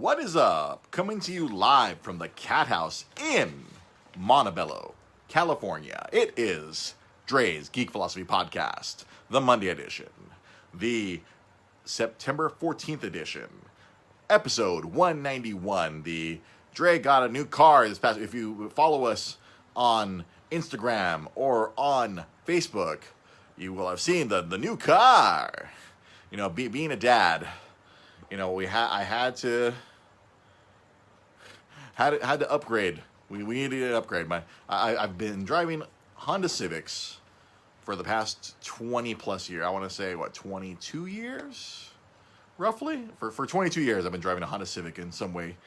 What is up? Coming to you live from the Cat House in Montebello, California. It is Dre's Geek Philosophy Podcast, the Monday edition, the September 14th edition, episode 191. The Dre got a new car this past. If you follow us on Instagram or on Facebook, you will have seen the new car. You know, being a dad, you know, I had to upgrade. We needed an upgrade. I've been driving Honda Civics for the past 20 plus years. I want to say 22 years, roughly. For 22 years, I've been driving a Honda Civic in some way,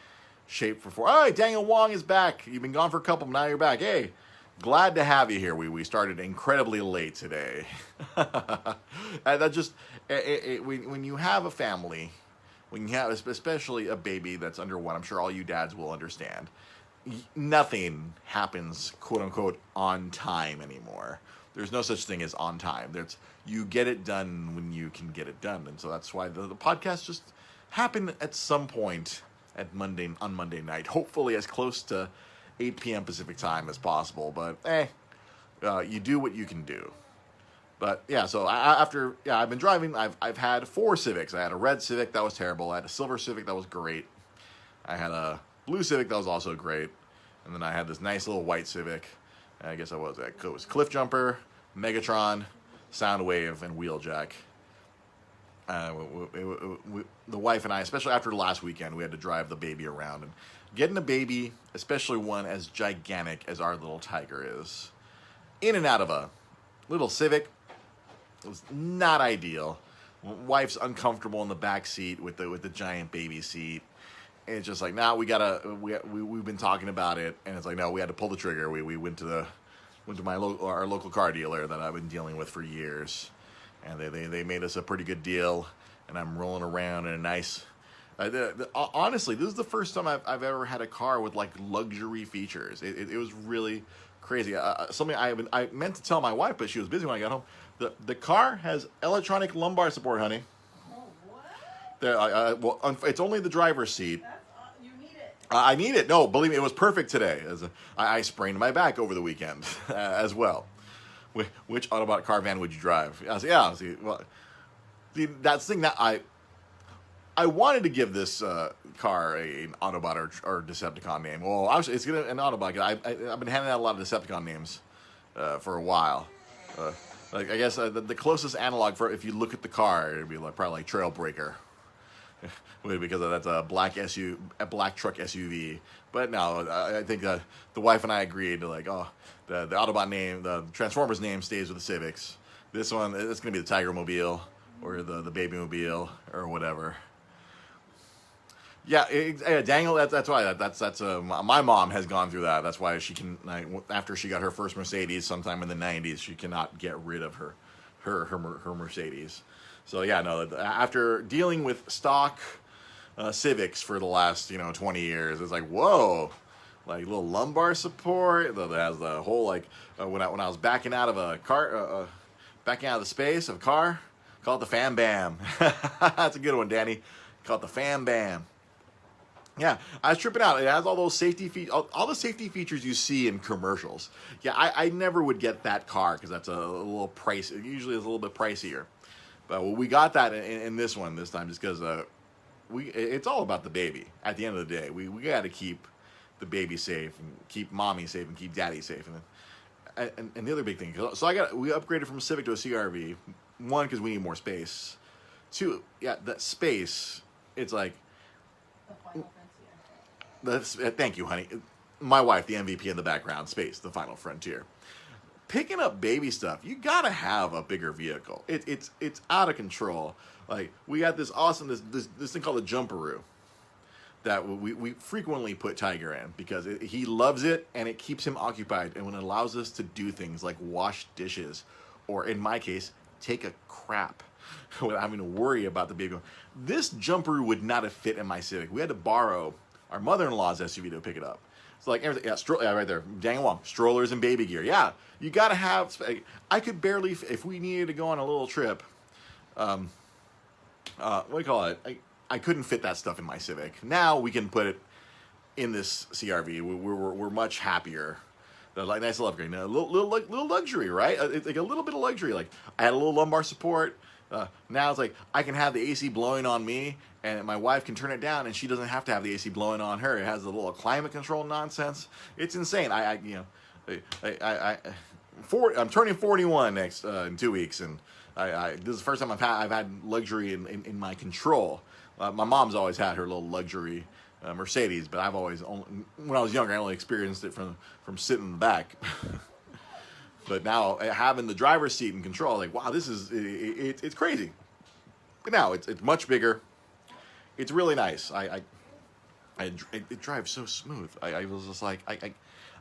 shape, or form. All right, Daniel Wong is back. You've been gone for a couple, now you're back. Hey, glad to have you here. We started incredibly late today. That just when you have a family. When you have, especially a baby that's under one, I'm sure all you dads will understand, nothing happens, quote unquote, on time anymore. There's no such thing as on time. You get it done when you can get it done. And so that's why the podcast just happened at some point on Monday night, hopefully as close to 8 p.m. Pacific time as possible. But, you do what you can do. But yeah, so I've been driving. I've had 4 Civics. I had a red Civic that was terrible. I had a silver Civic that was great. I had a blue Civic that was also great, and then I had this nice little white Civic. I guess it was Cliff Jumper, Megatron, Soundwave, and Wheeljack. The wife and I, especially after last weekend, we had to drive the baby around, and getting a baby, especially one as gigantic as our little Tiger is, in and out of a little Civic. It was not ideal. Wife's uncomfortable in the back seat with the giant baby seat. And it's just like, now we've been talking about it, and it's like, no, we had to pull the trigger. We went to our local car dealer that I've been dealing with for years, and they made us a pretty good deal. And I'm rolling around in a nice. Honestly, this is the first time I've ever had a car with like luxury features. It was really crazy. Something I meant to tell my wife, but she was busy when I got home. The car has electronic lumbar support, honey. Oh, what? It's only the driver's seat. You need it. I need it. No, believe me, it was perfect today. I sprained my back over the weekend as well. Which Autobot car van would you drive? I said, that's the thing that I wanted to give this car an Autobot or Decepticon name. Well, obviously it's an Autobot. I've been handing out a lot of Decepticon names for a while. Like I guess the closest analog for if you look at the car, it'd be probably like Trailbreaker, because that's a black truck SUV. But no, I think the wife and I agreed to the Autobot name, the Transformers name stays with the Civics. This one, it's gonna be the Tigermobile or the Babymobile or whatever. Yeah, Daniel. That's why. My mom has gone through that. That's why she can. After she got her first Mercedes, sometime in the '90s, she cannot get rid of her Mercedes. So yeah, no. After dealing with stock Civics for the last 20 years, it's like whoa, like little lumbar support. It has the whole when I was backing out of a car, backing out of the space of a car, call it the Fam Bam. That's a good one, Danny. Call it the Fam Bam. Yeah, I was tripping out. It has all those all the safety features you see in commercials. Yeah, I never would get that car because that's a little price. It usually is a little bit pricier. But we got that in this one this time just because it's all about the baby. At the end of the day, we got to keep the baby safe and keep mommy safe and keep daddy safe. And the other big thing, so we upgraded from a Civic to a CR-V. 1, because we need more space. 2, yeah, that space. It's like. Thank you, honey. My wife, the MVP in the background, space, the final frontier. Picking up baby stuff, you gotta have a bigger vehicle. It's out of control. Like we got this awesome this thing called a Jumperoo that we frequently put Tiger in because he loves it and it keeps him occupied and when it allows us to do things like wash dishes or in my case take a crap without having to worry about the baby. This Jumperoo would not have fit in my Civic. We had to borrow our mother-in-law's SUV to pick it up. So like everything, right there, Daniel Wong, strollers and baby gear. Yeah, you gotta have. I could barely, if we needed to go on a little trip. What do you call it? I couldn't fit that stuff in my Civic. Now we can put it in this CRV. We're much happier. Like nice little upgrade, a little luxury, right? It's like a little bit of luxury. Like I had a little lumbar support. Now it's like I can have the AC blowing on me, and my wife can turn it down, and she doesn't have to have the AC blowing on her. It has a little climate control nonsense. It's insane. I'm turning 41 next in 2 weeks, and this is the first time I've had luxury in my control. My mom's always had her little luxury Mercedes, but I've always when I was younger, I only experienced it from sitting in the back. But now having the driver's seat and control, like wow, this is it's crazy. But now it's much bigger. It's really nice. It drives so smooth. I was just like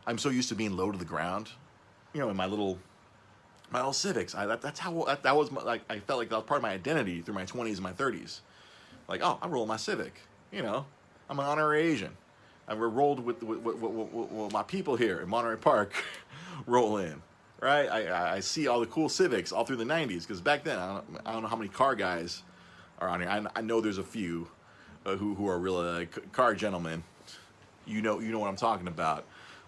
I'm so used to being low to the ground, in my little Civics. That's how that was like I felt like that was part of my identity through my 20s and my 30s. Like oh, I'm rolling my Civic. I'm an honorary Asian. I've rolled with my people here in Monterey Park. Roll in. Right, I see all the cool Civics all through the 90s because back then I don't know how many car guys are on here. I know there's a few who are really car gentlemen. You know what I'm talking about.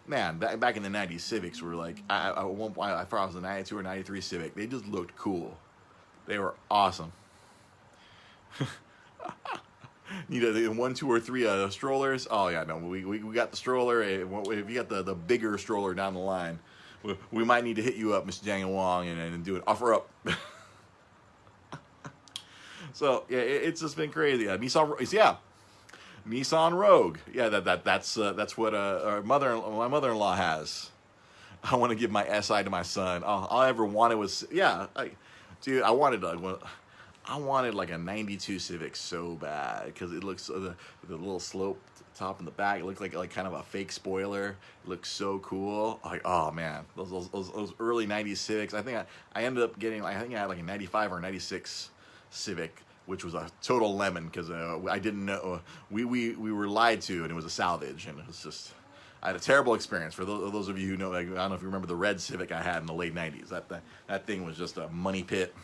Man, back in the 90s, Civics were like I thought I was a 92 or 93 Civic. They just looked cool. They were awesome. Need a 1, 2, or 3 strollers. Oh yeah, no, we got the stroller. If you got the bigger stroller down the line. We might need to hit you up, Mr. Daniel Wong, and do an offer up. So yeah, it's just been crazy. Nissan Rogue. Yeah, that's what my mother-in-law has. I want to give my SI to my son. All I ever wanted was dude. I wanted like a '92 Civic so bad because it looks the little slope top in the back. It looked like kind of a fake spoiler. It looks so cool. Like oh man, those early '90s Civics. I think I ended up getting I had like a '95 or '96 Civic, which was a total lemon because I didn't know we were lied to and it was a salvage and it was just I had a terrible experience. For those of you who know, I don't know if you remember the red Civic I had in the late '90s. That thing was just a money pit.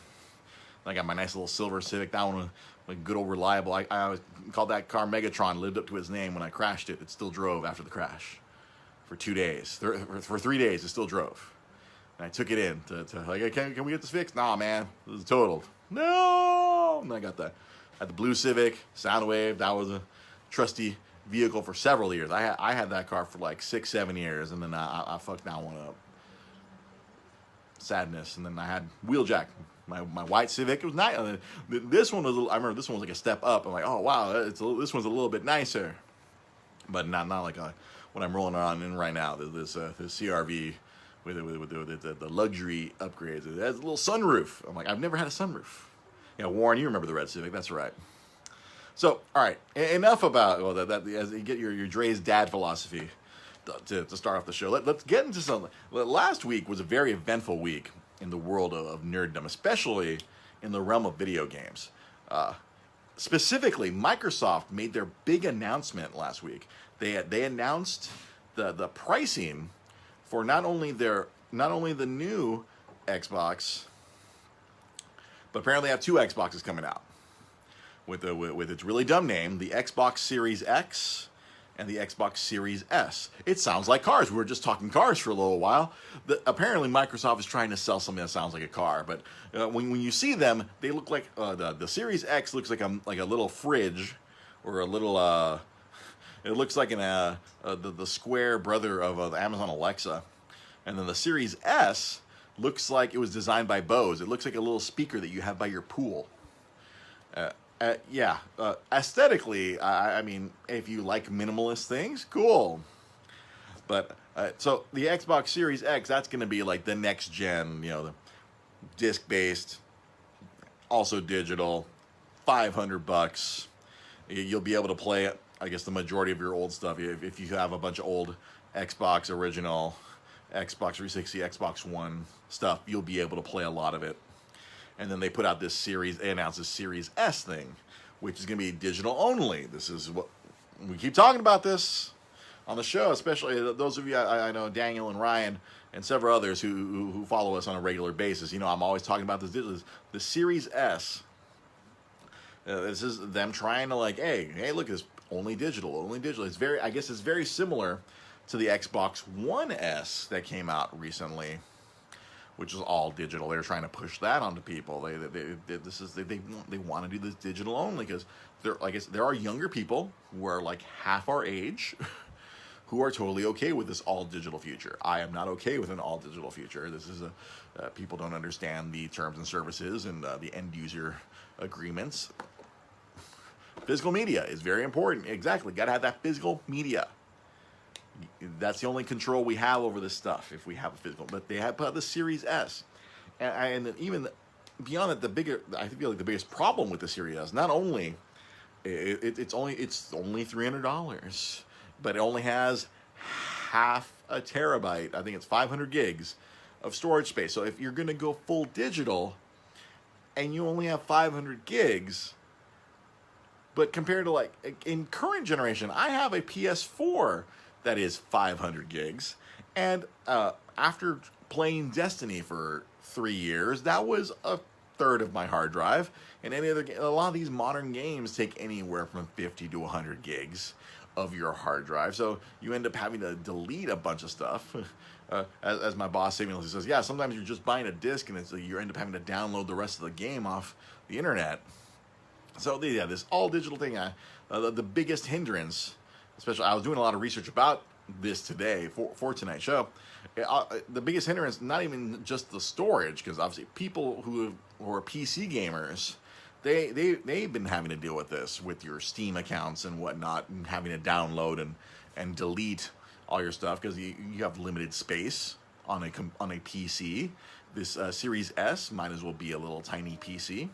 I got my nice little silver Civic. That one was like good old reliable. I always called that car Megatron. Lived up to its name. When I crashed it, it still drove after the crash for 2 days. For 3 days, it still drove. And I took it in to like, can we get this fixed? Nah, man, this is totaled. No. And I got the blue Civic Soundwave. That was a trusty vehicle for several years. I had that car for like 6-7 years, and then I fucked that one up. Sadness. And then I had Wheeljack. My white Civic, it was nice. This one was, I remember this one was like a step up. I'm like, oh wow, this one's a little bit nicer, but not like what I'm rolling around in right now. This CRV with the luxury upgrades. It has a little sunroof. I'm like, I've never had a sunroof. Yeah, Warren, you remember the red Civic? That's right. So, all right, enough about that. As you get your Dre's dad philosophy to start off the show. Let's get into something. Last week was a very eventful week in the world of nerddom, especially in the realm of video games. Specifically, Microsoft made their big announcement last week. They announced the pricing for not only the new Xbox, but apparently they have 2 Xboxes coming out with its really dumb name, the Xbox Series X and the Xbox Series S. It sounds like cars. We were just talking cars for a little while. Apparently, Microsoft is trying to sell something that sounds like a car, but when you see them, they look like the Series X looks like a little fridge, or a little. It looks like the square brother of Amazon Alexa, and then the Series S looks like it was designed by Bose. It looks like a little speaker that you have by your pool. Aesthetically, I mean, if you like minimalist things, cool. But so the Xbox Series X, that's going to be like the next gen, the disc-based, also digital, $500. You'll be able to play it, I guess, the majority of your old stuff. If you have a bunch of old Xbox original, Xbox 360, Xbox One stuff, you'll be able to play a lot of it. And then they put out they announced this Series S thing, which is going to be digital only. This is what we keep talking about this on the show, especially those of you I know, Daniel and Ryan and several others who follow us on a regular basis. I'm always talking about this. The Series S This is them trying to like, hey, look, it's only digital, only digital. It's very, I guess it's very similar to the Xbox One S that came out recently, which is all digital. They're trying to push that onto people. They want to do this digital only because there are younger people who are like half our age who are totally okay with this all digital future. I am not okay with an all digital future. This is people don't understand the terms and services and the end user agreements. Physical media is very important. Exactly, got to have that physical media. That's the only control we have over this stuff if we have a physical. But they have put out the Series S, and even beyond that, I feel like the biggest problem with the Series S, not only it's only $300, but it only has half a terabyte. I think it's 500 gigs of storage space. So if you're going to go full digital, and you only have 500 gigs. But compared to like in current generation, I have a PS4 that is 500 gigs. And after playing Destiny for 3 years, that was a third of my hard drive. And a lot of these modern games take anywhere from 50 to 100 gigs of your hard drive. So you end up having to delete a bunch of stuff. As my boss seemingly says, yeah, sometimes you're just buying a disc and you end up having to download the rest of the game off the internet. So yeah, this all digital thing, the biggest hindrance, especially I was doing a lot of research about this today for tonight's show. The biggest hindrance, not even just the storage, because obviously people who are PC gamers, they've been having to deal with this with your Steam accounts and whatnot, and having to download and delete all your stuff because you have limited space on a PC. This Series S might as well be a little tiny PC.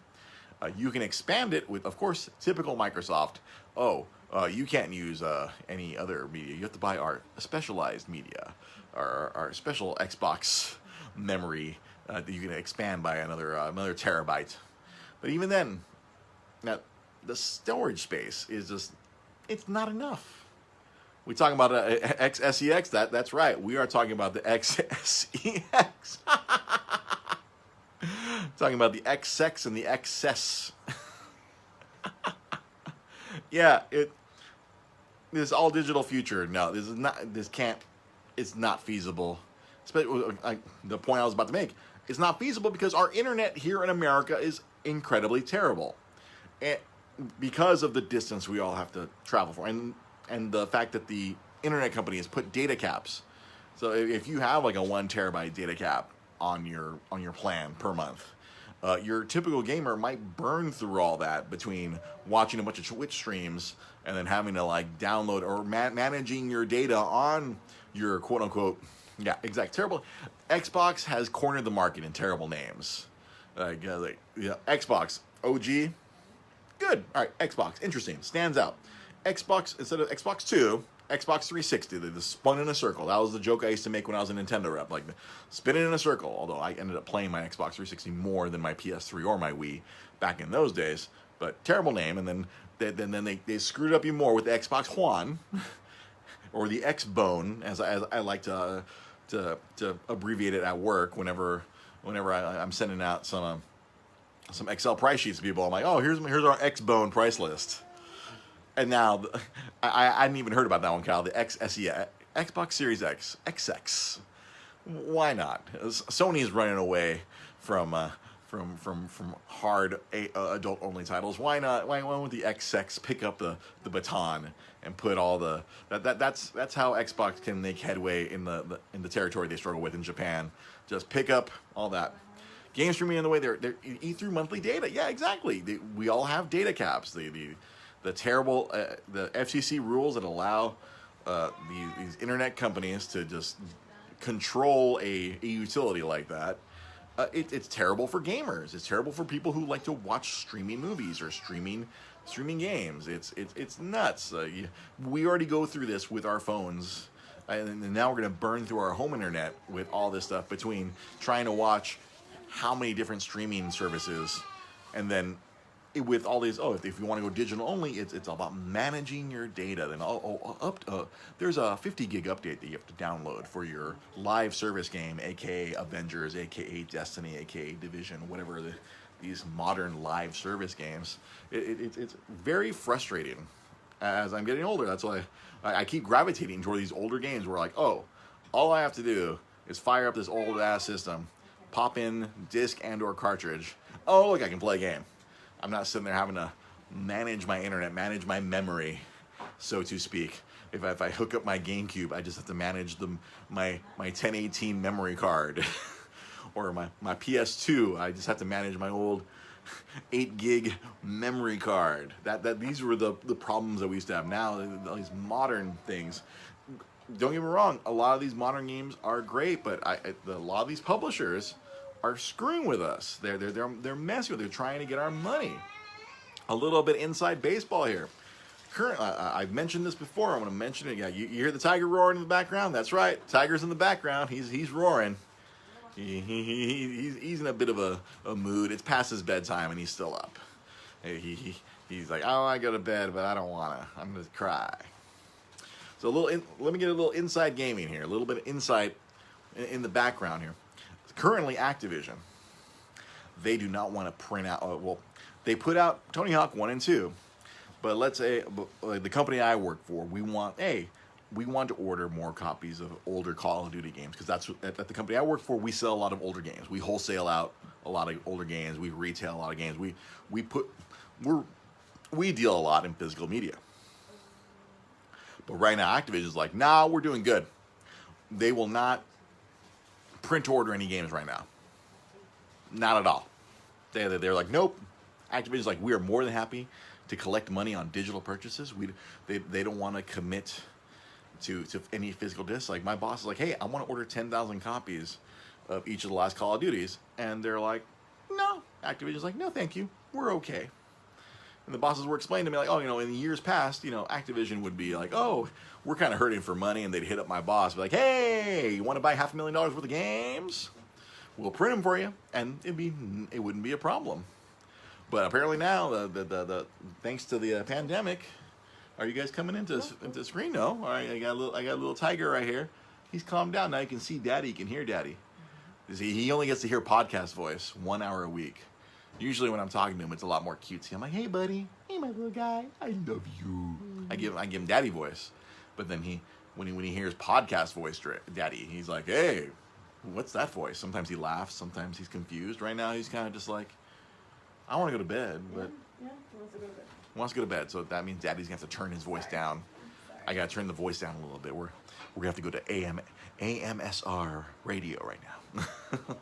You can expand it with, of course, typical Microsoft. You can't use any other media. You have to buy our specialized media, our special Xbox memory that you can expand by another terabyte. But even then, now the storage space is it's not enough. We talking about XSeX? That's right. We are talking about the XSeX. Talking about the XSeX and the XS. Yeah, this all digital future. No, it's not feasible. The point I was about to make, it's not feasible because our internet here in America is incredibly terrible. And because of the distance we all have to travel for, and the fact that the internet company has put data caps. So if you have like a 1 terabyte data cap on your plan per month, your typical gamer might burn through all that between watching a bunch of Twitch streams and then having to like download or managing your data on your quote unquote, terrible. Xbox has cornered the market in terrible names. Xbox OG, good. All right, Xbox, interesting, stands out. Xbox, instead of Xbox 2, Xbox 360, they just spun in a circle. That was the joke I used to make when I was a Nintendo rep, like spinning in a circle, although I ended up playing my Xbox 360 more than my PS3 or my Wii back in those days. But terrible name, and then they screwed up even more with the Xbox One, or the X-Bone, as I like to abbreviate it at work whenever I'm sending out some Excel price sheets to people. I'm like, oh, here's our X-Bone price list. And now, I hadn't even heard about that one, Kyle. The Xbox Series X, XSeX. Why not? Sony is running away from hard adult only titles. Why not? Why won't the XSeX pick up the baton and put all the that's how Xbox can make headway in the territory they struggle with in Japan. Just pick up all that. Game streaming in the way they're eat through monthly data. Yeah, exactly. We all have data caps. The terrible the FCC rules that allow these internet companies to just control a utility like that. It's terrible for gamers. It's terrible for people who like to watch streaming movies or streaming games. It's nuts. We already go through this with our phones, and now we're going to burn through our home internet with all this stuff between trying to watch how many different streaming services, and then with all these, if you want to go digital only, it's all about managing your data. Then there's a 50 gig update that you have to download for your live service game, aka Avengers, aka Destiny, aka Division, whatever these modern live service games. It's very frustrating as I'm getting older. That's why I keep gravitating toward these older games where like, oh, all I have to do is fire up this old ass system, pop in disc and or cartridge. Oh, look, I can play a game. I'm not sitting there having to manage my internet, manage my memory, so to speak. If I hook up my GameCube, I just have to manage my 1018 memory card. Or my PS2, I just have to manage my old 8 gig memory card. These were the problems that we used to have. Now, all these modern things. Don't get me wrong, a lot of these modern games are great, but a lot of these publishers are screwing with us. They're messing with. They're trying to get our money. A little bit inside baseball here. I've mentioned this before. I'm going to mention it. Yeah, you hear the tiger roaring in the background? That's right. Tiger's in the background. He's roaring. He's in a bit of a mood. It's past his bedtime and he's still up. He's like, oh, I go to bed, but I don't want to. I'm going to cry. So let me get a little inside gaming here. A little bit of insight in the background here. Currently, Activision, they do not want to print out. Well, they put out Tony Hawk 1 and 2. But let's say the company I work for, we want to order more copies of older Call of Duty games, because that's at the company I work for, we sell a lot of older games. We wholesale out a lot of older games. We retail a lot of games. We deal a lot in physical media. But right now, Activision's like, nah, we're doing good. They will not print order any games right now. Not at all. They're like, nope. Activision's like, we are more than happy to collect money on digital purchases. They don't want to commit to any physical discs. Like, my boss is like, hey, I want to order 10,000 copies of each of the last Call of Duties. And they're like, no. Activision's like, no, thank you. We're okay. And the bosses were explaining to me, like, oh, in the years past, Activision would be like, oh, we're kind of hurting for money. And they'd hit up my boss, be like, hey, you want to buy $500,000 worth of games? We'll print them for you. And it wouldn't be a problem. But apparently now, the thanks to the pandemic, are you guys coming into the screen? No. All right, I got a little tiger right here. He's calmed down. Now you can see Daddy. You can hear Daddy. He only gets to hear podcast voice 1 hour a week. Usually when I'm talking to him, it's a lot more cutesy. I'm like, hey buddy, hey my little guy, I love you. I give him Daddy voice. But then when he hears podcast voice, Daddy, he's like, hey, what's that voice? Sometimes he laughs. Sometimes he's confused. Right now he's kind of just like, I want to go to bed, but yeah, he wants to go to bed. Wants to go to bed, so that means Daddy's gonna have to turn his voice down. Sorry. I gotta turn the voice down a little bit. We're gonna have to go to AMSR radio right now.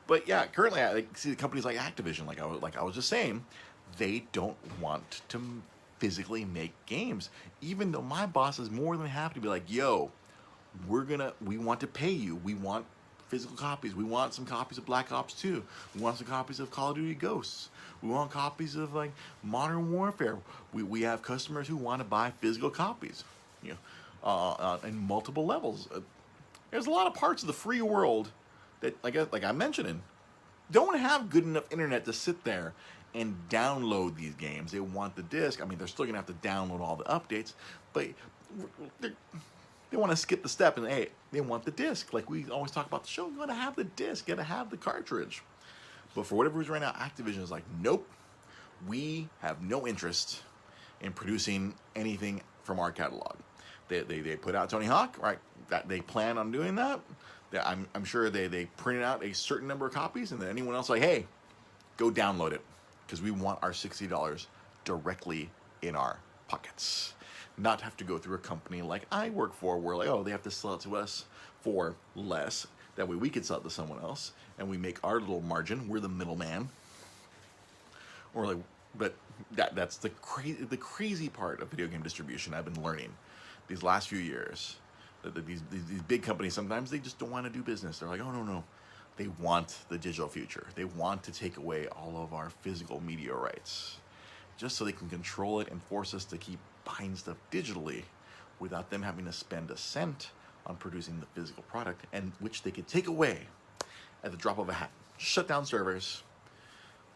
But yeah, currently I see the companies like Activision, like I was just saying, they don't want to physically make games, even though my boss is more than happy to be like, yo, we want to pay you. We want physical copies. We want some copies of Black Ops 2. We want some copies of Call of Duty Ghosts. We want copies of like Modern Warfare. We have customers who want to buy physical copies, in multiple levels. There's a lot of parts of the free world that, like I'm mentioning, don't have good enough internet to sit there and download these games. They want the disc. I mean, they're still gonna have to download all the updates, but they want to skip the step and hey, they want the disc. Like we always talk about the show, you gotta have the disc, you gotta have the cartridge. But for whatever reason right now, Activision is like, nope, we have no interest in producing anything from our catalog. They put out Tony Hawk, right? That they plan on doing that. I'm sure they printed out a certain number of copies, and then anyone else like, hey, go download it, because we want our $60 directly in our pockets. Not have to go through a company like I work for, where like, oh, they have to sell it to us for less. That way we can sell it to someone else, and we make our little margin. We're the middleman. Or like, but that's the crazy part of video game distribution I've been learning these last few years. These big companies, sometimes they just don't want to do business. They're like, oh, no. They want the digital future. They want to take away all of our physical media rights, just so they can control it and force us to keep buying stuff digitally without them having to spend a cent on producing the physical product, and which they could take away at the drop of a hat. Shut down servers.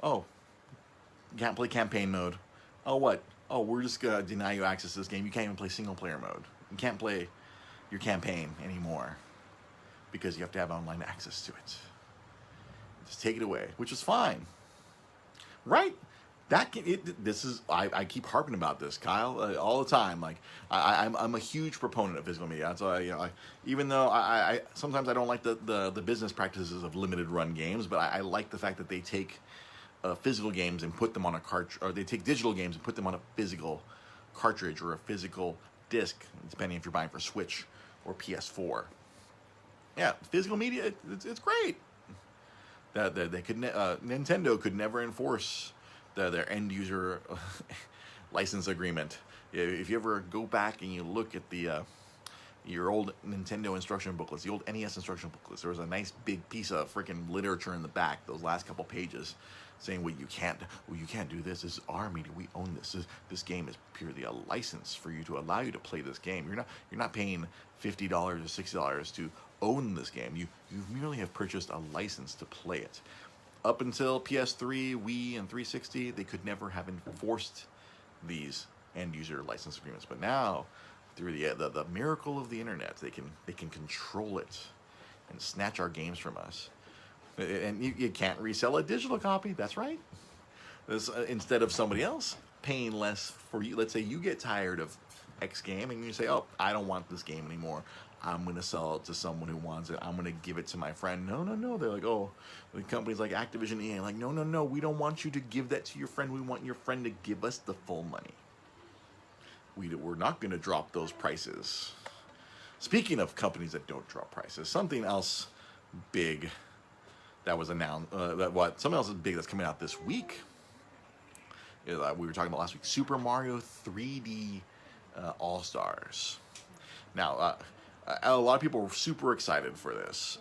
Oh, you can't play campaign mode. Oh, what? Oh, we're just going to deny you access to this game. You can't even play single player mode. You can't play your campaign anymore because you have to have online access to it. Just take it away, which is fine, right? This is I keep harping about this, Kyle, all the time. Like I'm a huge proponent of physical media. That's why even though I sometimes I don't like the business practices of limited run games, but I like the fact that they take physical games and put them on a cartridge, or they take digital games and put them on a physical cartridge or a physical disc, depending if you're buying for Switch or PS4. Yeah, physical media, it's great. Nintendo could never enforce their end user license agreement. If you ever go back and you look at your old Nintendo instruction booklets, the old NES instruction booklets, there was a nice big piece of freaking literature in the back, those last couple pages, saying, well, you can't do this. This is our media. We own this. This game is purely a license for you to allow you to play this game. You're not paying $50 or $60 to own this game. You merely have purchased a license to play it. Up until PS3, Wii, and 360, they could never have enforced these end user license agreements. But now, through the miracle of the internet, they can control it and snatch our games from us. And you can't resell a digital copy. That's right. Instead of somebody else paying less for you. Let's say you get tired of X game and you say, oh, I don't want this game anymore. I'm going to sell it to someone who wants it. I'm going to give it to my friend. No. They're like, oh, the companies like Activision EA, like, no. We don't want you to give that to your friend. We want your friend to give us the full money. We're not going to drop those prices. Speaking of companies that don't drop prices, something else big that was announced, something else big that's coming out this week. We were talking about last week, Super Mario 3D All-Stars. Now, a lot of people were super excited for this.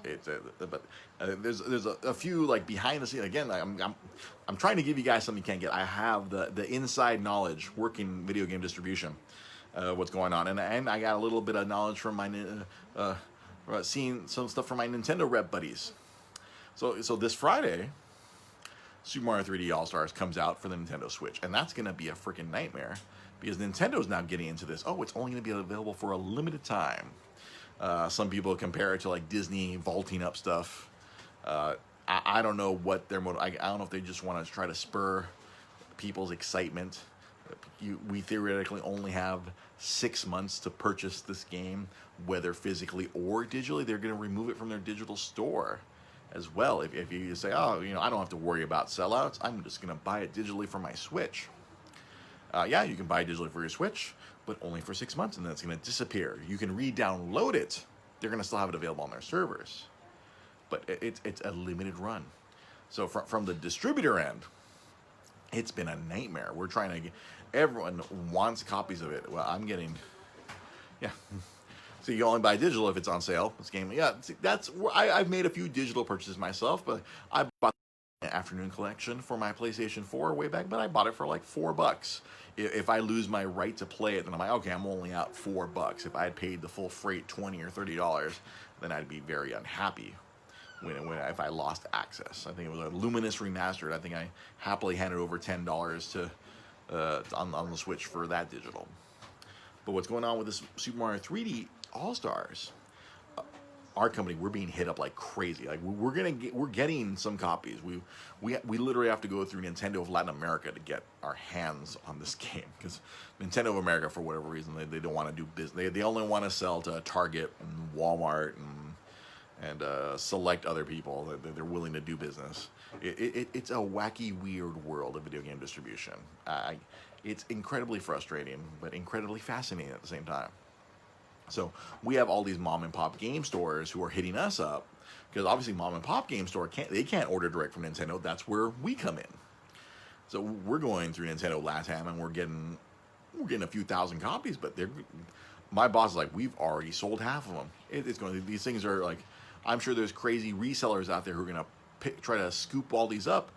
But there's a few like behind the scenes. Again, I'm trying to give you guys something you can't get. I have the inside knowledge working video game distribution, what's going on, and I got a little bit of knowledge from my seeing some stuff from my Nintendo rep buddies. So this Friday, Super Mario 3D All-Stars comes out for the Nintendo Switch, and that's going to be a freaking nightmare because Nintendo's now getting into this. Oh, it's only going to be available for a limited time. Some people compare it to like Disney vaulting up stuff. I don't know what their motive. I don't know if they just want to try to spur people's excitement. We theoretically only have 6 months to purchase this game, whether physically or digitally. They're going to remove it from their digital store as well. If you say, oh, I don't have to worry about sellouts. I'm just going to buy it digitally for my Switch. Yeah, you can buy it digitally for your Switch, but only for 6 months, and then it's going to disappear. You can re-download it. They're going to still have it available on their servers, but it's a limited run. So from the distributor end, it's been a nightmare. We're trying to get, everyone wants copies of it. Well, I'm getting, yeah. So you only buy digital if it's on sale. This game, yeah. I've made a few digital purchases myself, but I bought the Afternoon Collection for my PlayStation 4 way back, but I bought it for like $4. If I lose my right to play it, then I'm like, okay, I'm only out $4. If I had paid the full freight, $20 or $30, then I'd be very unhappy if I lost access. I think it was a Luminous Remastered. I think I happily handed over $10 to on the Switch for that digital. But what's going on with this Super Mario 3D All-Stars? Our company, we're being hit up like crazy. Like we're getting some copies. We literally have to go through Nintendo of Latin America to get our hands on this game because Nintendo of America, for whatever reason, they don't want to do business. They only want to sell to Target and Walmart and select other people that they're willing to do business. It's a wacky, weird world of video game distribution. It's incredibly frustrating, but incredibly fascinating at the same time. So we have all these mom and pop game stores who are hitting us up because obviously mom and pop game store can't order direct from Nintendo. That's where we come in. So we're going through Nintendo LATAM and we're getting a few thousand copies, but my boss is like, we've already sold half of them. These things are like, I'm sure there's crazy resellers out there who are going to try to scoop all these up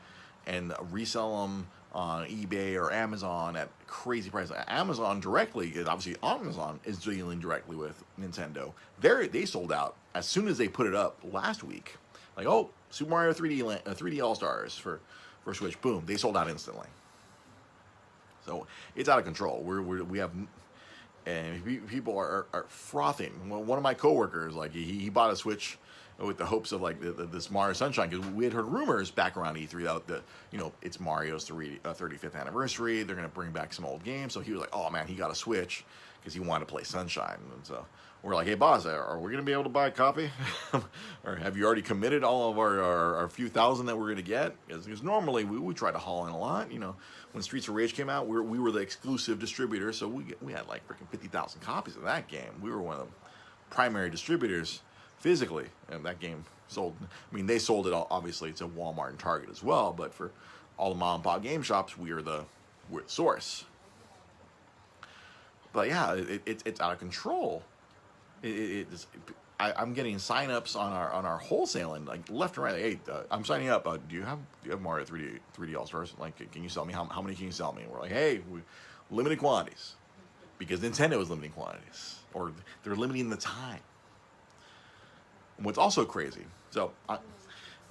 and resell them on eBay or Amazon at crazy prices. Amazon directly, obviously Amazon is dealing directly with Nintendo. They sold out as soon as they put it up last week. Like, oh, Super Mario 3D All-Stars for Switch, boom, they sold out instantly. So it's out of control. We have, and people are frothing. One of my coworkers, like he bought a Switch with the hopes of like this Mario Sunshine, because we had heard rumors back around E3 that it's Mario's 35th anniversary. They're gonna bring back some old games. So he was like, oh man, he got a Switch because he wanted to play Sunshine. And so we're like, hey boss, are we gonna be able to buy a copy? Or have you already committed all of our few thousand that we're gonna get? Because normally we try to haul in a lot. When Streets of Rage came out, we were the exclusive distributor, so we had like freaking 50,000 copies of that game. We were one of the primary distributors physically, and that game sold. I mean, they sold it obviously to Walmart and Target as well, but for all the mom and pop game shops, we're the source. But yeah, it's out of control. I'm getting signups on our wholesaling like left and right. Hey, I'm signing up. Do you have Mario 3D All Stars? Like, can you sell me? How many can you sell me? And we're like, hey, limited quantities, because Nintendo is limiting quantities, or they're limiting the time. And what's also crazy. So,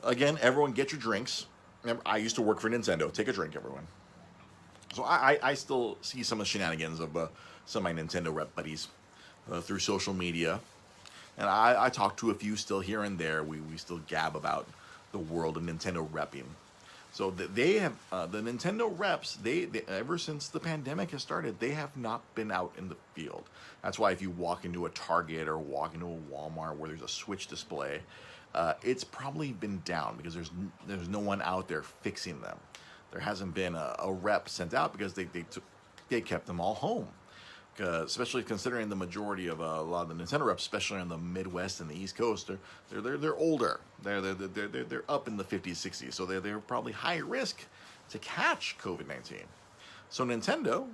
again, everyone get your drinks. Remember, I used to work for Nintendo. Take a drink, everyone. So I still see some of the shenanigans of some of my Nintendo rep buddies through social media. And I talk to a few still here and there. We still gab about the world of Nintendo repping. So they have the Nintendo reps. They ever since the pandemic has started, they have not been out in the field. That's why if you walk into a Target or walk into a Walmart where there's a Switch display, it's probably been down because there's no one out there fixing them. There hasn't been a rep sent out because they kept them all home. Especially considering the majority of a lot of the Nintendo reps, especially on the Midwest and the East Coast, they're older. They're up in the 50s, 60s, so they're probably high risk to catch COVID-19. So Nintendo,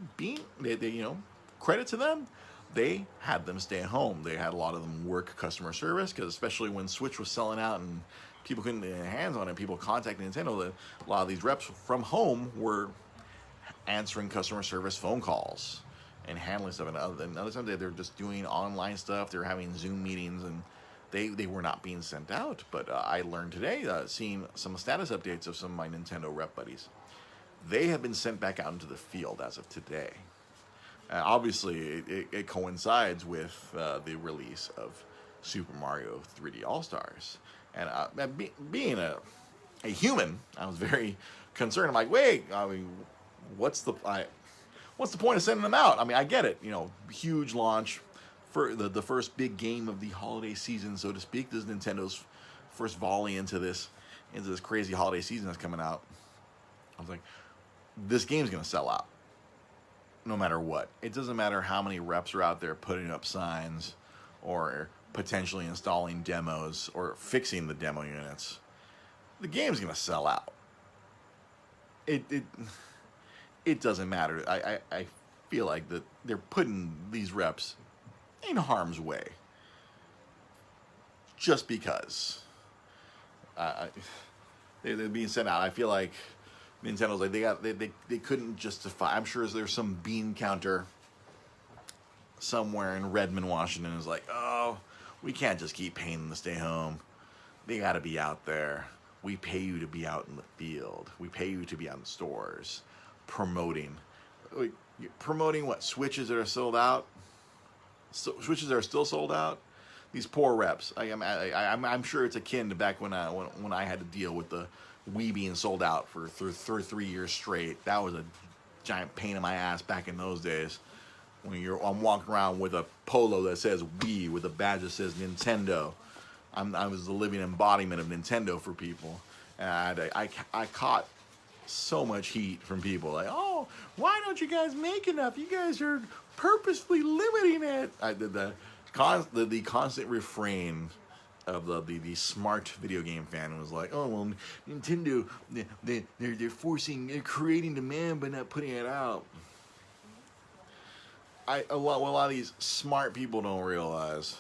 credit to them, they had them stay home. They had a lot of them work customer service, because especially when Switch was selling out and people couldn't get their hands on it, people contacting Nintendo. A lot of these reps from home were answering customer service phone calls and handling stuff. And other times they're just doing online stuff. They're having Zoom meetings, and they were not being sent out. But I learned today, seeing some status updates of some of my Nintendo rep buddies, they have been sent back out into the field as of today. Obviously, it coincides with the release of Super Mario 3D All Stars. And being a human, I was very concerned. I'm like, wait, what's the point of sending them out? I mean, I get it, huge launch for the first big game of the holiday season, so to speak. This is Nintendo's first volley into this crazy holiday season that's coming out. I was like, this game's gonna sell out, no matter what. It doesn't matter how many reps are out there putting up signs or potentially installing demos or fixing the demo units. The game's gonna sell out. It doesn't matter. I feel like that they're putting these reps in harm's way just because they're being sent out. I feel like Nintendo's like they couldn't justify. I'm sure there's some bean counter somewhere in Redmond, Washington, is like, oh, we can't just keep paying them to stay home. They got to be out there. We pay you to be out in the field. We pay you to be out in stores promoting what? Switches that are sold out? Switches that are still sold out? These poor reps. I'm sure it's akin to back when I had to deal with the Wii being sold out for 3 years straight. That was a giant pain in my ass back in those days. When I'm walking around with a polo that says Wii with a badge that says Nintendo. I was the living embodiment of Nintendo for people. And I caught so much heat from people, like, oh, why don't you guys make enough? You guys are purposefully limiting it. The constant refrain of the smart video game fan was like, oh, well, Nintendo, they're creating demand but not putting it out. A lot of these smart people don't realize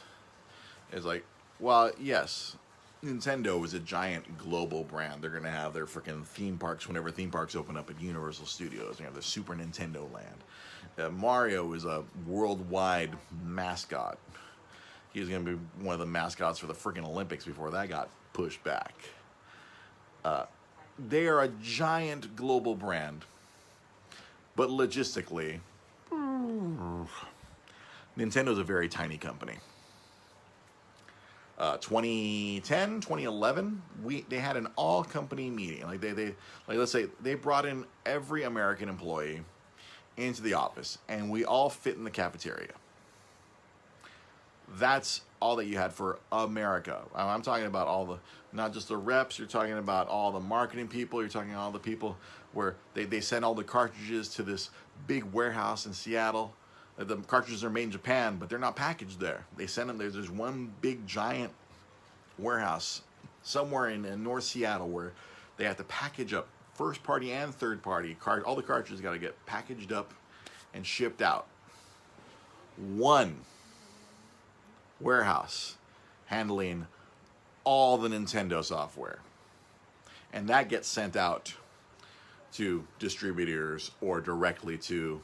is like, well, yes, Nintendo is a giant global brand. They're gonna have their freaking theme parks whenever theme parks open up at Universal Studios. They have the Super Nintendo Land. Mario is a worldwide mascot. He's gonna be one of the mascots for the freaking Olympics before that got pushed back. They are a giant global brand, but logistically, Nintendo's a very tiny company. 2010, 2011, they had an all company meeting. Like like let's say they brought in every American employee into the office, and we all fit in the cafeteria. That's all that you had for America. I'm talking about all the, not just the reps, you're talking about all the marketing people, you're talking all the people where they send all the cartridges to this big warehouse in Seattle. The cartridges are made in Japan, but they're not packaged there. They send them, there's one big giant warehouse somewhere in North Seattle where they have to package up first party and third party. All the cartridges got to get packaged up and shipped out. One warehouse handling all the Nintendo software. And that gets sent out to distributors or directly to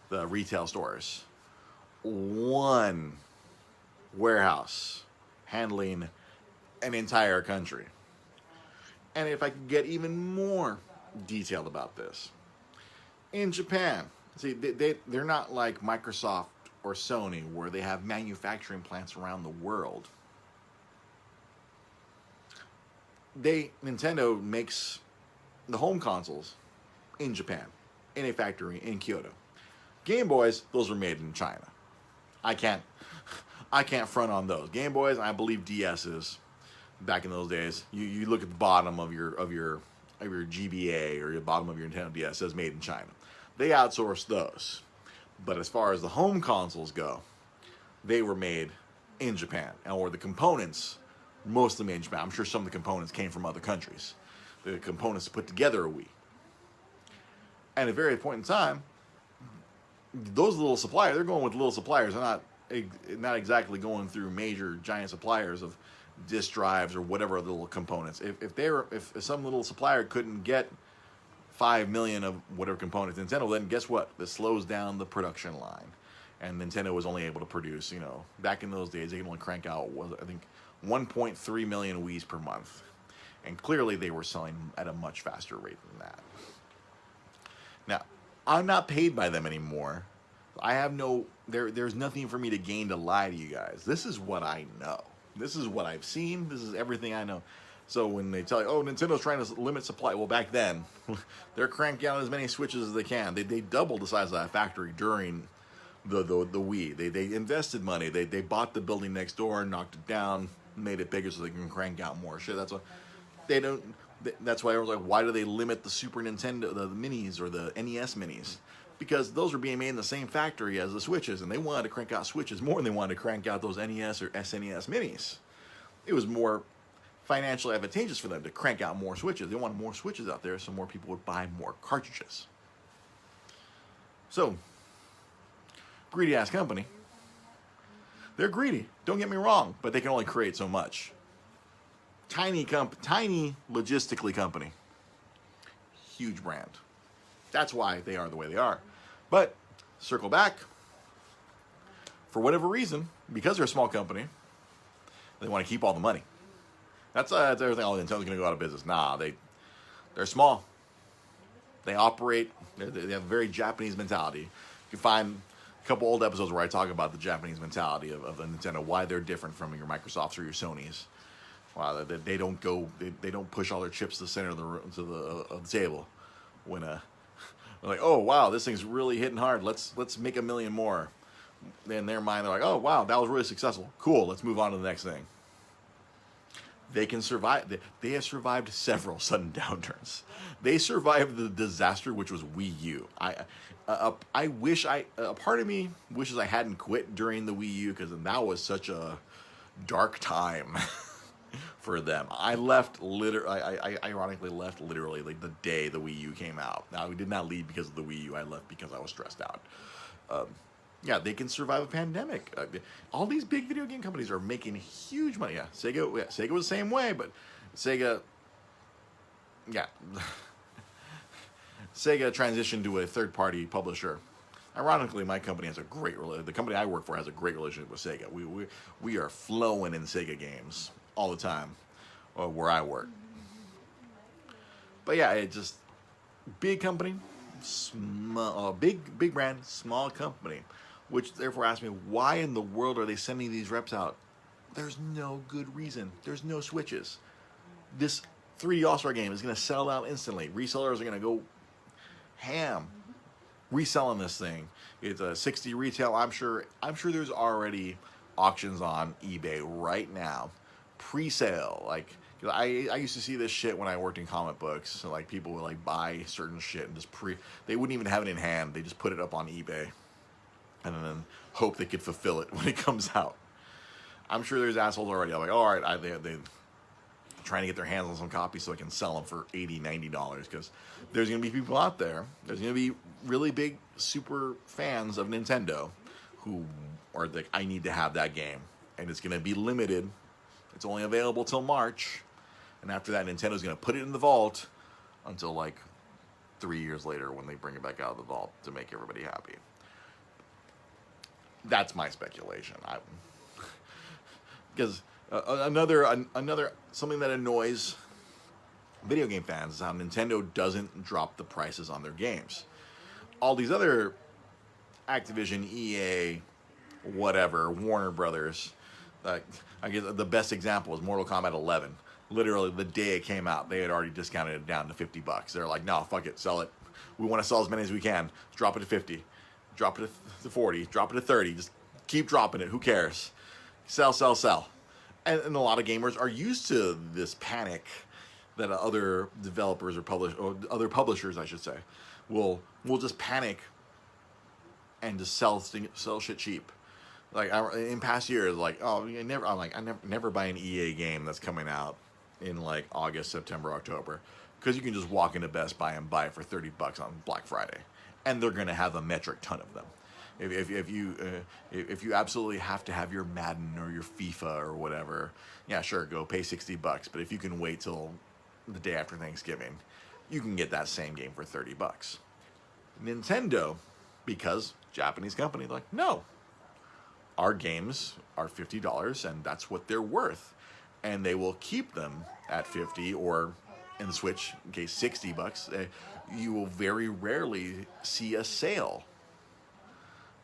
the retail stores. One warehouse handling an entire country. And if I could get even more detailed about this, in Japan, see, they're not like Microsoft or Sony where they have manufacturing plants around the world. Nintendo makes the home consoles in Japan, in a factory in Kyoto. Game Boys, those were made in China. I can't front on those. Game Boys, and I believe DS's, back in those days, you look at the bottom of your GBA or the bottom of your Nintendo DS, it says made in China. They outsourced those. But as far as the home consoles go, they were made in Japan. Or the components, mostly made in Japan. I'm sure some of the components came from other countries. The components to put together a Wii. And at a very point in time, those little suppliers, they're going with little suppliers. They're not exactly going through major giant suppliers of disk drives or whatever little components. If some little supplier couldn't get 5 million of whatever components Nintendo, then guess what? This slows down the production line. And Nintendo was only able to produce, back in those days, they could only crank out, I think, 1.3 million Wiis per month. And clearly they were selling at a much faster rate than that. Now, I'm not paid by them anymore. I have there's nothing for me to gain to lie to you guys. This is what I know. This is what I've seen. This is everything I know. So when they tell you, oh, Nintendo's trying to limit supply, well, back then, they're cranking out as many Switches as they can. They doubled the size of that factory during the Wii. They invested money. They bought the building next door, knocked it down, made it bigger so they can crank out more shit. That's why I was like, why do they limit the Super Nintendo, the minis or the NES minis? Because those were being made in the same factory as the Switches, and they wanted to crank out Switches more than they wanted to crank out those NES or SNES minis. It was more financially advantageous for them to crank out more Switches. They wanted more Switches out there so more people would buy more cartridges. So, greedy ass company. They're greedy, don't get me wrong, but they can only create so much. Tiny logistically company. Huge brand. That's why they are the way they are. But, circle back. For whatever reason, because they're a small company, they want to keep all the money. That's everything. Oh, Nintendo's going to go out of business. Nah, they're small. They operate. They have a very Japanese mentality. You can find a couple old episodes where I talk about the Japanese mentality of the Nintendo, why they're different from your Microsofts or your Sonys. Wow, they don't push all their chips to the center of the table. When they're like, oh wow, this thing's really hitting hard. Let's make 1 million more. In their mind, they're like, oh wow, that was really successful. Cool, let's move on to the next thing. They can survive. They have survived several sudden downturns. They survived the disaster, which was Wii U. I wish a part of me wishes I hadn't quit during the Wii U because that was such a dark time for them. I ironically left literally like the day the Wii U came out. Now, we did not leave because of the Wii U. I left because I was stressed out. Yeah, they can survive a pandemic. All these big video game companies are making huge money. Yeah, Sega was the same way, but Sega transitioned to a third-party publisher. Ironically, my company has the company I work for has a great relationship with Sega. We are flowing in Sega games all the time where I work. But yeah, it just big company, small, big brand, small company. Which therefore asks me, why in the world are they sending these reps out There's no good reason. There's no switches. This 3D All-Star game is going to sell out instantly. Resellers are going to go ham reselling this thing. It's a 60 retail. I'm sure there's already auctions on eBay right now, pre-sale. Like, I used to see this shit when I worked in comic books. So like people would like buy certain shit and just they wouldn't even have it in hand. They just put it up on eBay and then hope they could fulfill it when it comes out. I'm sure there's assholes already. I'm like, all right, they trying to get their hands on some copies so I can sell them for $80, $90 because there's going to be people out there. There's going to be really big super fans of Nintendo who are like, I need to have that game. And it's going to be limited. It's only available till March. And after that, Nintendo's going to put it in the vault until like 3 years later when they bring it back out of the vault to make everybody happy. That's my speculation. Because another something that annoys video game fans is how Nintendo doesn't drop the prices on their games. All these other Activision, EA, whatever, Warner Brothers. I guess the best example is Mortal Kombat 11. Literally the day it came out, they had already discounted it down to $50. They're like, no, fuck it, sell it. We want to sell as many as we can. Drop it to 50. Drop it to 40. Drop it to 30. Just keep dropping it. Who cares? Sell, sell, sell. And a lot of gamers are used to this panic that other developers or other publishers, I should say, will just panic and just sell shit cheap. Like in past years, like I never buy an EA game that's coming out in like August, September, October, because you can just walk into Best Buy and buy it for $30 on Black Friday, and they're gonna have a metric ton of them. If you absolutely have to have your Madden or your FIFA or whatever, yeah, sure, go pay $60. But if you can wait till the day after Thanksgiving, you can get that same game for $30. Nintendo, because Japanese company, like, no, our games are $50 and that's what they're worth, and they will keep them at 50 or in the Switch, in case $60. You will very rarely see a sale.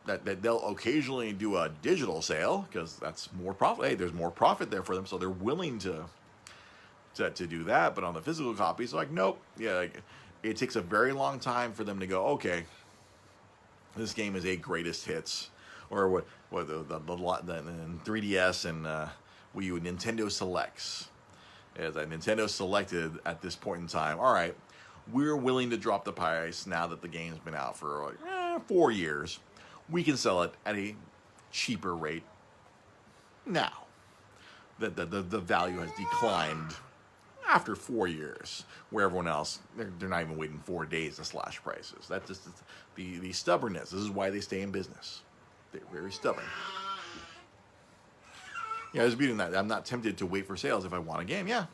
That they'll occasionally do a digital sale because that's more profit. Hey, there's more profit there for them, so they're willing to do that. But on the physical copies, like, nope. Yeah, like, it takes a very long time for them to go, okay, this game is a greatest hits, or what the 3DS and Wii U, Nintendo Selects. As Nintendo selected at this point in time, all right, we're willing to drop the price now that the game's been out for like 4 years. We can sell it at a cheaper rate now. The value has declined after 4 years, where everyone else, they're not even waiting 4 days to slash prices. That's just the stubbornness. This is why they stay in business. They're very stubborn. Yeah, I was beating that. I'm not tempted to wait for sales if I want a game. Yeah,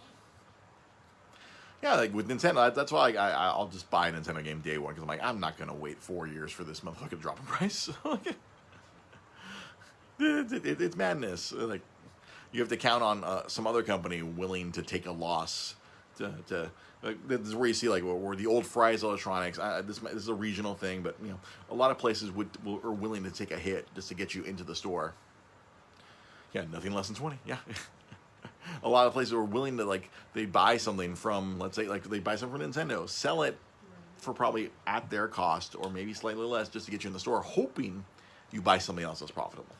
like with Nintendo, that's why I'll just buy a Nintendo game day one, because I'm like, I'm not gonna wait 4 years for this motherfucker to drop in price. It's madness. Like, you have to count on some other company willing to take a loss. Like, this is where you see like where the old Fry's Electronics. This is a regional thing, but a lot of places are willing to take a hit just to get you into the store. Yeah, nothing less than 20. Yeah. A lot of places are willing to, like, they buy something from, let's say, like, they buy something from Nintendo, sell it for probably at their cost or maybe slightly less just to get you in the store, hoping you buy something else that's profitable.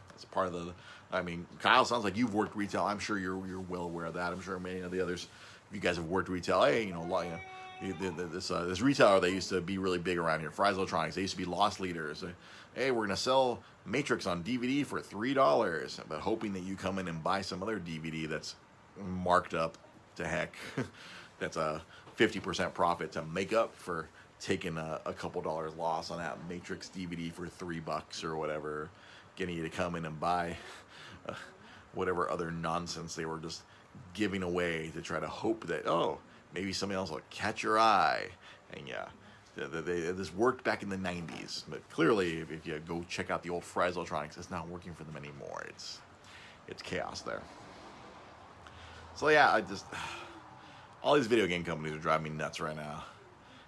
That's part of the, I mean, Kyle, sounds like you've worked retail. I'm sure you're well aware of that. I'm sure many of the others, if you guys have worked retail, hey, this retailer, they used to be really big around here, Fry's Electronics, they used to be loss leaders. Hey, we're going to sell Matrix on DVD for $3, but hoping that you come in and buy some other DVD that's marked up to heck. That's a 50% profit to make up for taking a couple dollars loss on that Matrix DVD for $3 or whatever, getting you to come in and buy whatever other nonsense they were just giving away to try to hope that, oh, maybe somebody else will catch your eye. And yeah, this worked back in the 90s, but clearly if you go check out the old Fry's Electronics, it's not working for them anymore. It's chaos there. So yeah, all these video game companies are driving me nuts right now.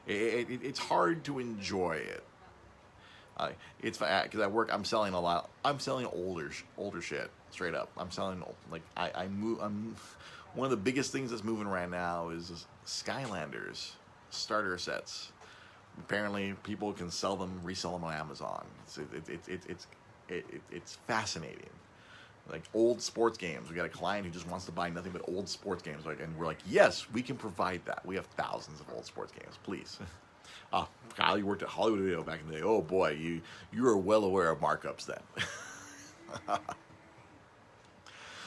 It's hard to enjoy it It's because at work I'm selling a lot. I'm selling older shit straight up. I'm selling like I move. I'm one of the biggest things that's moving right now is Skylanders starter sets. Apparently, people can sell them, resell them on Amazon. It's fascinating. Like old sports games. We got a client who just wants to buy nothing but old sports games. Like, and we're like, yes, we can provide that. We have thousands of old sports games. Please. Kyle, you worked at Hollywood Video back in the day. Oh boy, you are well aware of markups then.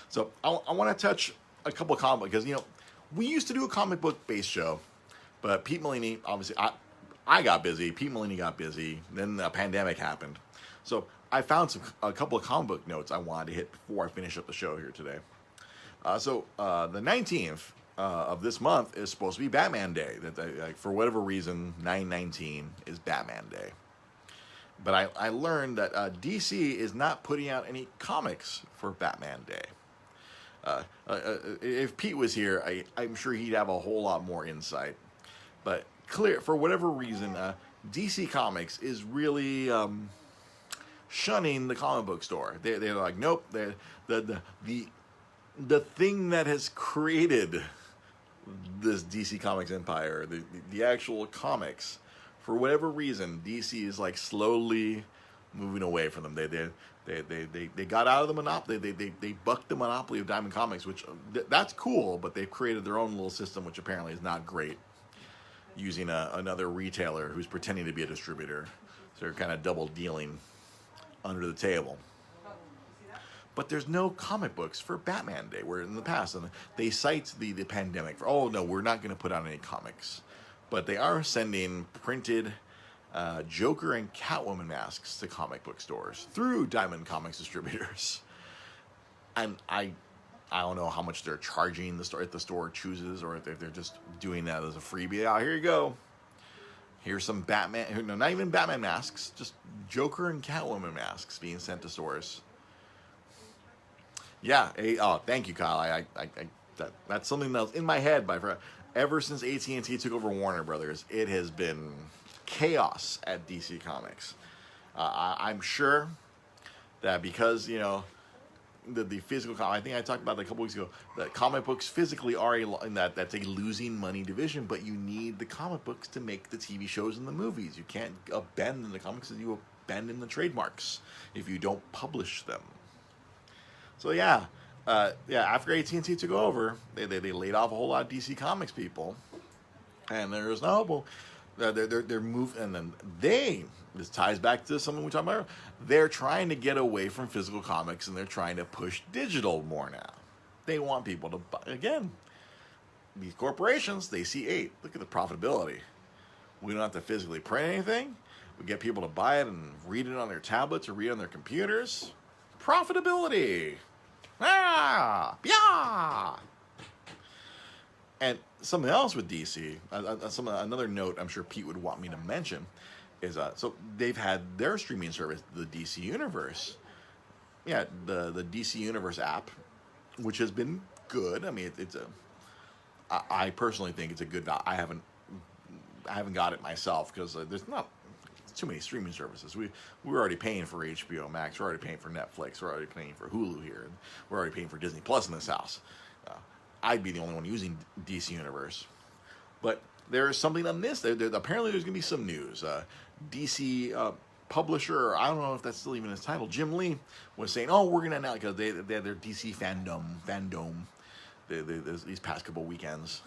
So I want to touch a couple of comic because we used to do a comic book based show, but Pete Molini obviously I got busy. Pete Molini got busy. Then the pandemic happened, so I found a couple of comic book notes I wanted to hit before I finish up the show here today. So the 19th of this month is supposed to be Batman Day. That for whatever reason, 9/19 is Batman Day. But I learned that DC is not putting out any comics for Batman Day. If Pete was here, I'm sure he'd have a whole lot more insight. But for whatever reason, DC Comics is really shunning the comic book store. They're like, nope. The thing that has created this DC Comics empire, the actual comics, for whatever reason, DC is like slowly moving away from them. They got out of the monopoly. They bucked the monopoly of Diamond Comics, which that's cool, but they've created their own little system, which apparently is not great, using another retailer who's pretending to be a distributor. So they're kind of double dealing under the table. But there's no comic books for Batman Day, where in the past, and they cite the pandemic for, oh no, we're not going to put out any comics. But they are sending printed Joker and Catwoman masks to comic book stores through Diamond Comics distributors. And I don't know how much they're charging if the store chooses, or if they're just doing that as a freebie. Here you go. Here's some Batman, no, not even Batman masks, just Joker and Catwoman masks being sent to stores. Yeah. Thank you, Kyle. That's something that was in my head ever since AT&T took over Warner Brothers. It has been chaos at DC Comics. I'm sure that because the physical, I think I talked about that a couple weeks ago, that comic books physically are that's a losing money division, but you need the comic books to make the TV shows and the movies. You can't abandon the comics, and you abandon the trademarks if you don't publish them. So after AT&T took over, they laid off a whole lot of DC Comics people, and there's no hope. They're moving, and then this ties back to something we talked about earlier. They're trying to get away from physical comics, and they're trying to push digital more now. They want people to buy. Again, these corporations, they see, hey, look at the profitability. We don't have to physically print anything. We get people to buy it and read it on their tablets or read it on their computers. Profitability. Yeah. And something else with DC, another note I'm sure Pete would want me to mention is so they've had their streaming service, the DC Universe. Yeah, the DC Universe app, which has been good. I mean, I personally think it's a good. I haven't got it myself because there's not too many streaming services. We're already paying for HBO Max. We're already paying for Netflix. We're already paying for Hulu here. And we're already paying for Disney Plus in this house. I'd be the only one using DC Universe. But there's something on this. Apparently there's going to be some news. DC publisher, I don't know if that's still even his title, Jim Lee, was saying, oh, we're going to announce, because they had their DC fandom these past couple weekends.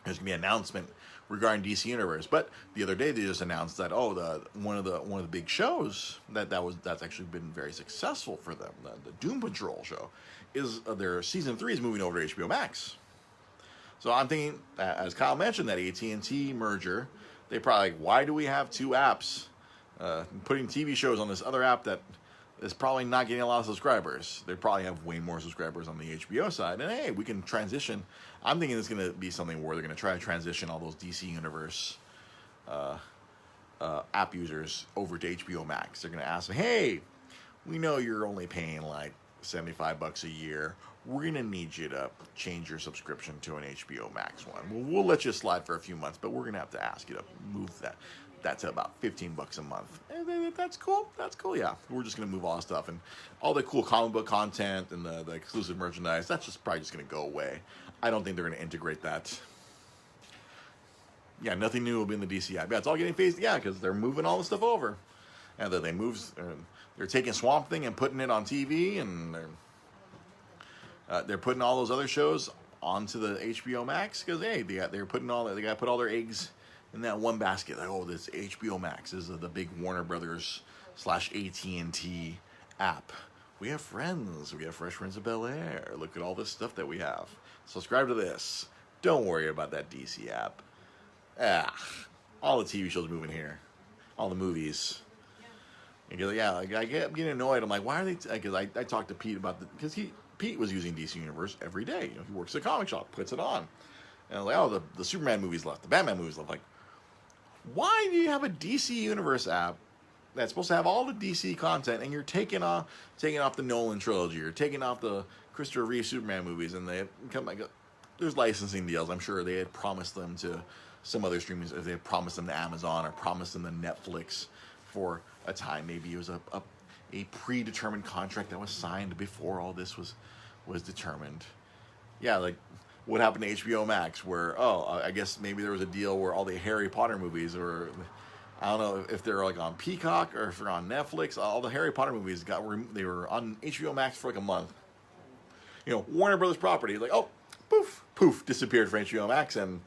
There's going to be an announcement regarding DC Universe. But the other day they just announced that one of the big shows that's actually been very successful for them, the Doom Patrol show, is their season 3 is moving over to HBO Max. So I'm thinking, as Kyle mentioned, that AT&T merger, they probably why do we have two apps, putting TV shows on this other app that is probably not getting a lot of subscribers. They probably have way more subscribers on the HBO side, and hey, we can transition. I'm thinking it's going to be something where they're going to try to transition all those DC Universe app users over to HBO Max. They're going to ask them, hey, we know you're only paying like $75 a year. We're going to need you to change your subscription to an HBO Max one. We'll let you slide for a few months, but we're going to have to ask you to move that to about $15 a month. And that's cool. That's cool. Yeah, we're just gonna move all the stuff and all the cool comic book content and the exclusive merchandise. That's just probably just gonna go away. I don't think they're gonna integrate that. Yeah, nothing new will be in the DC app. Yeah, it's all getting phased. Yeah, because they're moving all the stuff over, and then they're taking Swamp Thing and putting it on TV, and they're putting all those other shows onto the HBO Max because hey, they got to put all their eggs in that one basket. Like, oh, this HBO Max is the big Warner Brothers / AT&T app. We have Friends. We have Fresh Prince of Bel-Air. Look at all this stuff that we have. Subscribe to this. Don't worry about that DC app. All the TV shows moving here. All the movies. Yeah, I get getting annoyed. I'm like, why are they? Because I talked to Pete about because Pete was using DC Universe every day. He works at a comic shop, puts it on, and I'm like, oh, the Superman movies left, the Batman movies left. Like, why do you have a DC Universe app that's supposed to have all the DC content, and you're taking off the Nolan trilogy, you're taking off the Christopher Reeve Superman movies, and they come like, there's licensing deals. I'm sure they had promised them to some other streamers, if they had promised them to Amazon or promised them to Netflix for a time. Maybe it was a predetermined contract that was signed before all this was determined. Yeah, like what happened to HBO Max, where I guess maybe there was a deal where all the Harry Potter movies, or I don't know if they're like on Peacock or if they're on Netflix. All the Harry Potter movies they were on HBO Max for like a month. Warner Brothers property, like poof, disappeared from HBO Max, and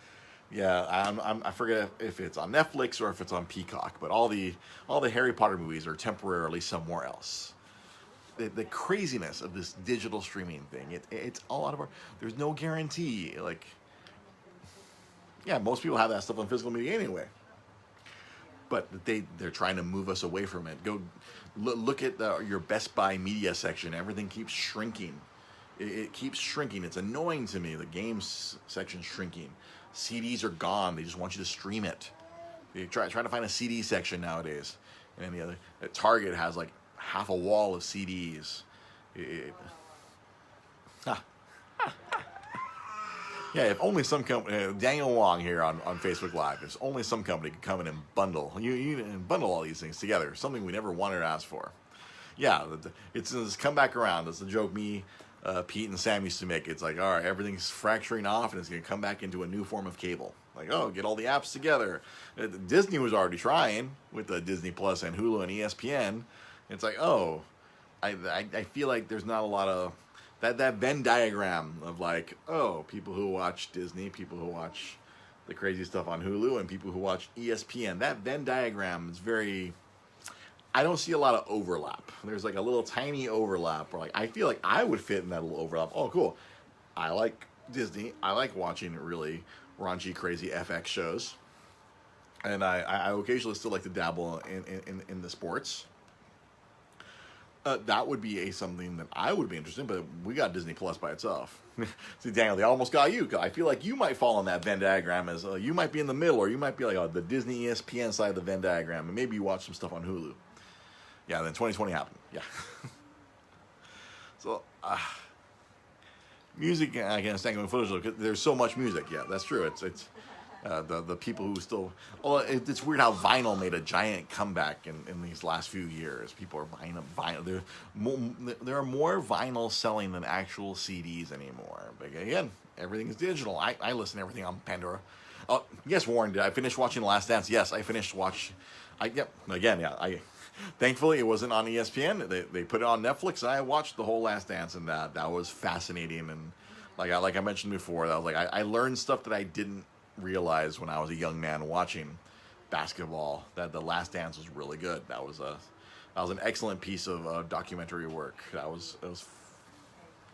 yeah, I forget if it's on Netflix or if it's on Peacock, but all the Harry Potter movies are temporarily somewhere else. The craziness of this digital streaming thing, it's all out of our. There's no guarantee. Like, yeah, most people have that stuff on physical media anyway. But they're trying to move us away from it. Go look at your Best Buy media section. Everything keeps shrinking. It keeps shrinking. It's annoying to me. The games section's shrinking. CDs are gone. They just want you to stream it. You try to find a CD section nowadays. And the other, Target has like half a wall of CDs. Yeah, if only some company, Daniel Wong here on Facebook Live, if only some company could come in and bundle all these things together, something we never wanted to ask for. Yeah, it's come back around. That's the joke Pete and Sam used to make. It's like, all right, everything's fracturing off and it's going to come back into a new form of cable. Like, oh, get all the apps together. Disney was already trying with the Disney Plus and Hulu and ESPN. It's like, oh, I feel like there's not a lot of that Venn diagram of like, oh, people who watch Disney, people who watch the crazy stuff on Hulu, and people who watch ESPN. That Venn diagram is very. I don't see a lot of overlap. There's like a little tiny overlap where like I feel like I would fit in that little overlap. Oh, cool. I like Disney. I like watching really raunchy, crazy FX shows. And I occasionally still like to dabble in the sports. That would be something that I would be interested in, but we got Disney Plus by itself. See, Daniel, they almost got you. I feel like you might fall in that Venn diagram as you might be in the middle, or you might be like the Disney ESPN side of the Venn diagram, and maybe you watch some stuff on Hulu. Yeah, then 2020 happened. Yeah. So, music, I can't stand going footage because there's so much music. Yeah, that's true. It's the people who still. Well, it's weird how vinyl made a giant comeback in these last few years. People are buying up vinyl. There are more vinyl selling than actual CDs anymore. But again, everything is digital. I listen to everything on Pandora. Oh, yes, Warren, did I finish watching The Last Dance? Yes, I finished watching. Thankfully, it wasn't on ESPN. They put it on Netflix, and I watched the whole Last Dance, and that was fascinating. And like I mentioned before, that was like I learned stuff that I didn't realize when I was a young man watching basketball. That the Last Dance was really good. That was an excellent piece of documentary work. It was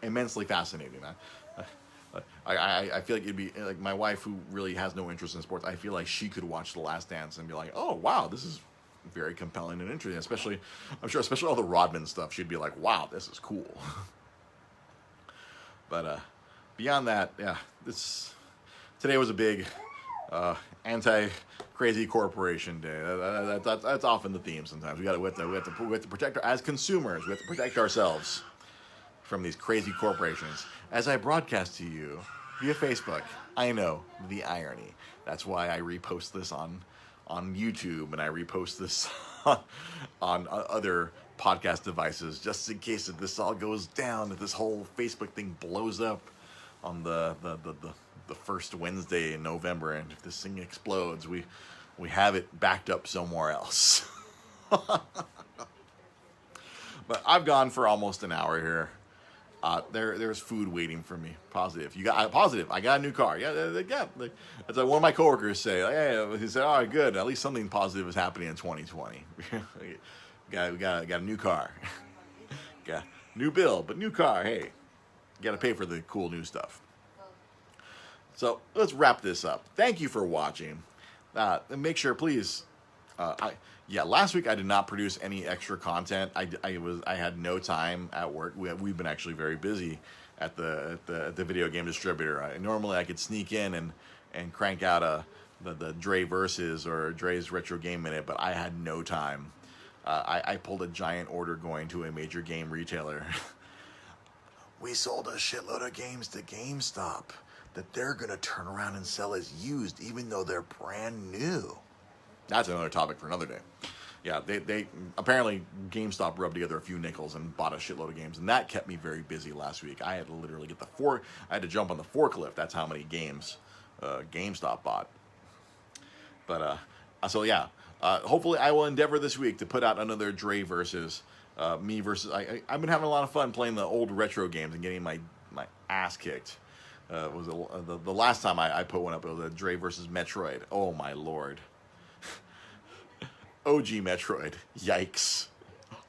immensely fascinating. I feel like it'd be like my wife, who really has no interest in sports. I feel like she could watch The Last Dance and be like, oh wow, this is very compelling and interesting. Especially all the Rodman stuff. She'd be like, wow, this is cool. But beyond that, yeah, today was a big anti-crazy corporation day. That's often the theme. Sometimes we have to protect as consumers. We have to protect ourselves from these crazy corporations. As I broadcast to you via Facebook, I know the irony. That's why I repost this on YouTube, and I repost this on other podcast devices, just in case if this all goes down, if this whole Facebook thing blows up on the first Wednesday in November, and if this thing explodes, we have it backed up somewhere else. But I've gone for almost an hour here. There's food waiting for me. Positive. Positive. I got a new car. Yeah. That's like one of my coworkers say. Like, hey, he said, "All right, good. At least something positive is happening in 2020. we got a new car. Got new bill, but new car. Hey, you got to pay for the cool new stuff." So let's wrap this up. Thank you for watching. Make sure, please. Last week I did not produce any extra content. I had no time at work. We've been actually very busy at the video game distributor. Normally I could sneak in and crank out the Dre Versus or Dre's Retro Game Minute, but I had no time. I pulled a giant order going to a major game retailer. We sold a shitload of games to GameStop that they're gonna turn around and sell as used, even though they're brand new. That's another topic for another day. Yeah, they apparently GameStop rubbed together a few nickels and bought a shitload of games, and that kept me very busy last week. I had to literally I had to jump on the forklift. That's how many games GameStop bought. But hopefully I will endeavor this week to put out another Dre versus me versus. I've been having a lot of fun playing the old retro games and getting my ass kicked. Was the last time I put one up? It was a Dre versus Metroid. Oh my lord. OG Metroid. Yikes.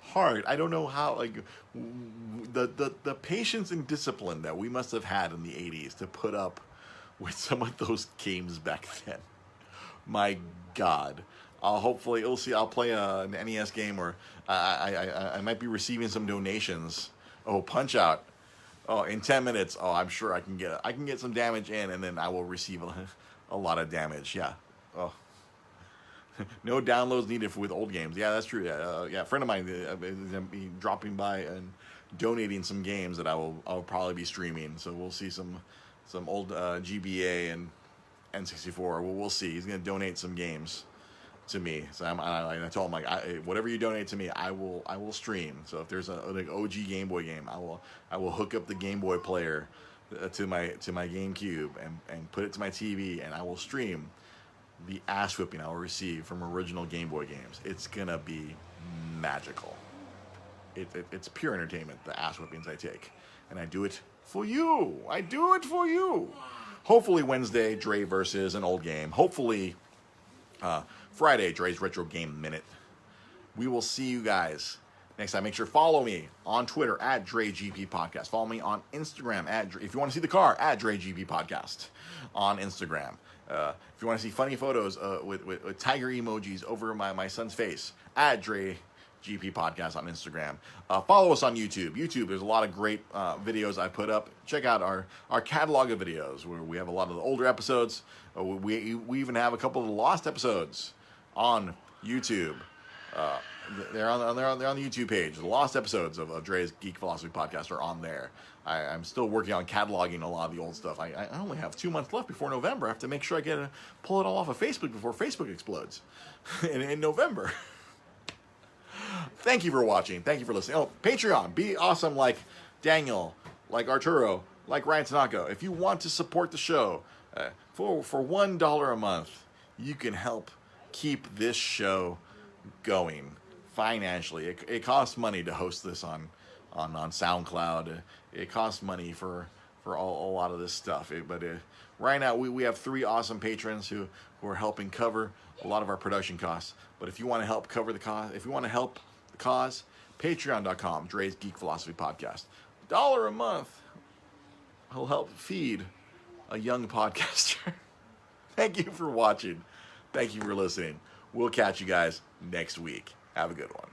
Hard. I don't know how, like, the patience and discipline that we must have had in the 80s to put up with some of those games back then. My God. Hopefully, we'll see. I'll play an NES game, or I might be receiving some donations. Oh, Punch Out. Oh, in 10 minutes. Oh, I'm sure I can get some damage in, and then I will receive a lot of damage. Yeah. Oh. No downloads needed with old games. Yeah, that's true. A friend of mine be dropping by and donating some games that I'll probably be streaming. So we'll see some old GBA and N64. We'll see. He's gonna donate some games to me. So I told him, like, whatever you donate to me, I will stream. So if there's an OG Game Boy game, I will hook up the Game Boy player to my GameCube and put it to my TV, and I will stream the ass whipping I will receive from original Game Boy games. It's gonna be magical. It's pure entertainment, the ass whippings I take. And I do it for you. I do it for you. Hopefully Wednesday, Dre versus an old game. Hopefully Friday, Dre's Retro Game Minute. We will see you guys next time. Make sure to follow me on Twitter at DreGP Podcast. Follow me on Instagram if you want to see the car, at DreGP Podcast on Instagram. If you want to see funny photos with tiger emojis over my son's face, at Dre GP Podcast on Instagram. Follow us on YouTube. YouTube, there's a lot of great videos I put up. Check out our catalog of videos where we have a lot of the older episodes. We even have a couple of the lost episodes on YouTube. They're on the YouTube page. The lost episodes of Dre's Geek Philosophy Podcast are on there. I'm still working on cataloging a lot of the old stuff. I only have 2 months left before November. I have to make sure I pull it all off of Facebook before Facebook explodes in November. Thank you for watching. Thank you for listening. Oh, Patreon. Be awesome like Daniel, like Arturo, like Ryan Tanaka. If you want to support the show, for $1 a month, you can help keep this show going financially. It costs money to host this on SoundCloud. It costs money for a lot of this stuff. But right now we have 3 awesome patrons who are helping cover a lot of our production costs. But if you want to help cover the cost, if you want to help the cause, patreon.com, Dre's Geek Philosophy Podcast. $1 a month will help feed a young podcaster. Thank you for watching. Thank you for listening. We'll catch you guys next week. Have a good one.